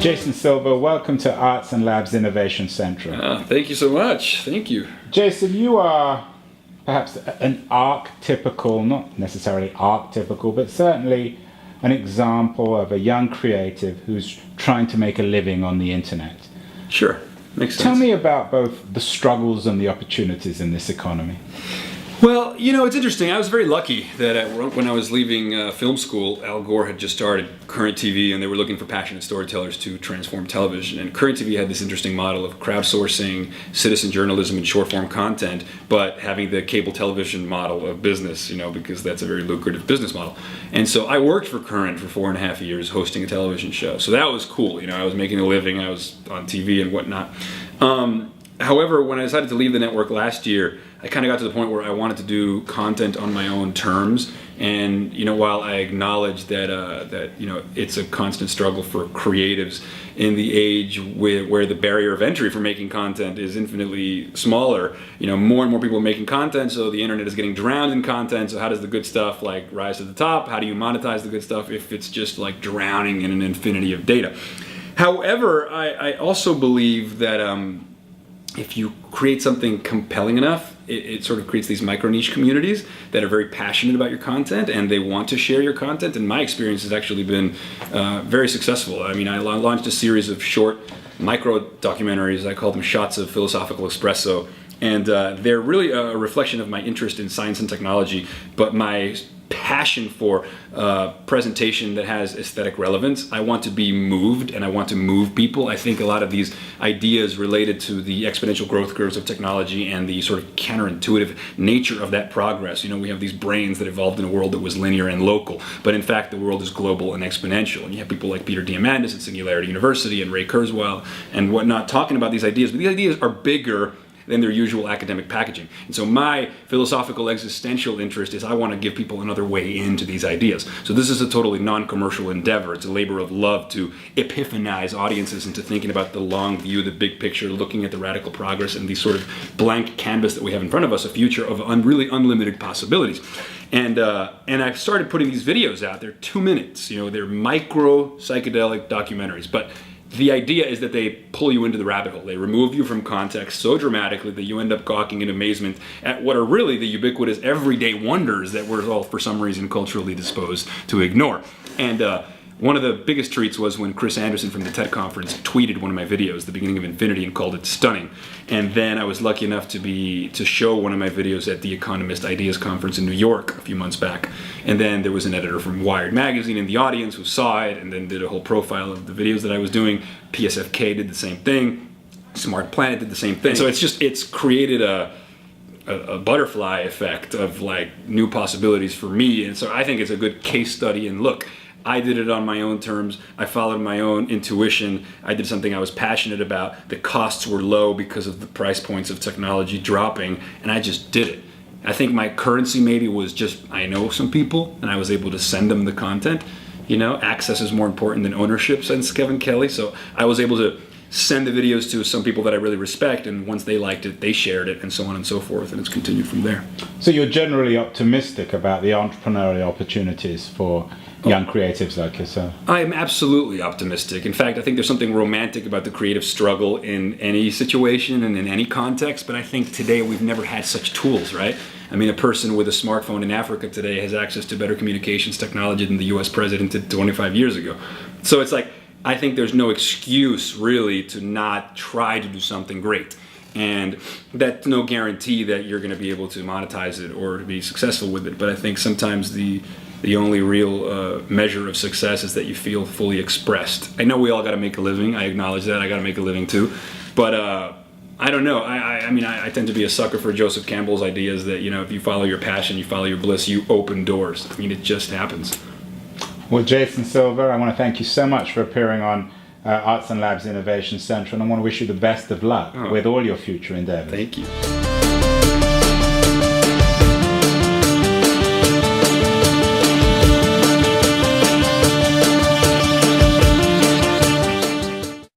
Jason Silva, welcome to Arts+Labs Innovation Central. Thank you so much. Thank you. Jason, you are perhaps an archetypical, not necessarily archetypical, but certainly an example of a young creative who's trying to make a living on the internet. Sure, makes sense. Tell me about both the struggles and the opportunities in this economy. Well, you know, it's interesting. I was very lucky that when I was leaving film school, Al Gore had just started Current TV, and they were looking for passionate storytellers to transform television. And Current TV had this interesting model of crowdsourcing citizen journalism and short-form content, but having the cable television model of business, you know, because that's a very lucrative business model. And so I worked for Current for 4.5 years hosting a television show. So that was cool. You know, I was making a living. I was on TV and whatnot. However, when I decided to leave the network last year, I kind of got to the point where I wanted to do content on my own terms. And you know, while I acknowledge that you know, it's a constant struggle for creatives in the age where the barrier of entry for making content is infinitely smaller, you know, more and more people are making content, so the internet is getting drowned in content. So how does the good stuff like rise to the top? How do you monetize the good stuff if it's just like drowning in an infinity of data? However, I also believe that if you create something compelling enough, it sort of creates these micro niche communities that are very passionate about your content and they want to share your content. And my experience has actually been very successful. I mean, I launched a series of short micro documentaries. I call them Shots of Philosophical Espresso. And they're really a reflection of my interest in science and technology, but my passion for presentation that has aesthetic relevance. I want to be moved and I want to move people. I think a lot of these ideas related to the exponential growth curves of technology and the sort of counterintuitive nature of that progress. You know, we have these brains that evolved in a world that was linear and local, but in fact the world is global and exponential. And you have people like Peter Diamandis at Singularity University and Ray Kurzweil and whatnot talking about these ideas, but these ideas are bigger than their usual academic packaging. And so my philosophical existential interest is I want to give people another way into these ideas. So this is a totally non-commercial endeavor. It's a labor of love to epiphanize audiences into thinking about the long view, the big picture, looking at the radical progress and the sort of blank canvas that we have in front of us, a future of really unlimited possibilities. And I've started putting these videos out. They're 2 minutes, you know, they're micro psychedelic documentaries, but the idea is that they pull you into the rabbit hole. They remove you from context so dramatically that you end up gawking in amazement at what are really the ubiquitous everyday wonders that we're all for some reason culturally disposed to ignore. And one of the biggest treats was when Chris Anderson from the TED Conference tweeted one of my videos, The Beginning of Infinity, and called it stunning. And then I was lucky enough to show one of my videos at the Economist Ideas Conference in New York a few months back. And then there was an editor from Wired magazine in the audience who saw it and then did a whole profile of the videos that I was doing. PSFK did the same thing. Smart Planet did the same thing. So it's created a butterfly effect of like new possibilities for me. And so I think it's a good case study. And look, I did it on my own terms. I followed my own intuition. I did something I was passionate about. The costs were low because of the price points of technology dropping, and I just did it. I think my currency maybe was just, I know some people, and I was able to send them the content. You know, access is more important than ownership, says Kevin Kelly. So I was able to send the videos to some people that I really respect, and once they liked it, they shared it, and so on and so forth, and it's continued from there. So you're generally optimistic about the entrepreneurial opportunities for young creatives like yourself? I am absolutely optimistic. In fact, I think there's something romantic about the creative struggle in any situation and in any context, but I think today we've never had such tools, right? I mean, a person with a smartphone in Africa today has access to better communications technology than the US president did 25 years ago. So it's like, I think there's no excuse really to not try to do something great. And that's no guarantee that you're going to be able to monetize it or to be successful with it. But I think sometimes the only real measure of success is that you feel fully expressed. I know we all got to make a living. I acknowledge that. I got to make a living too. But I don't know. I mean, I tend to be a sucker for Joseph Campbell's ideas that, you know, if you follow your passion, you follow your bliss, you open doors. I mean, it just happens. Well, Jason Silva, I want to thank you so much for appearing on Arts+Labs Innovation Central, and I want to wish you the best of luck with all your future endeavors. Thank you.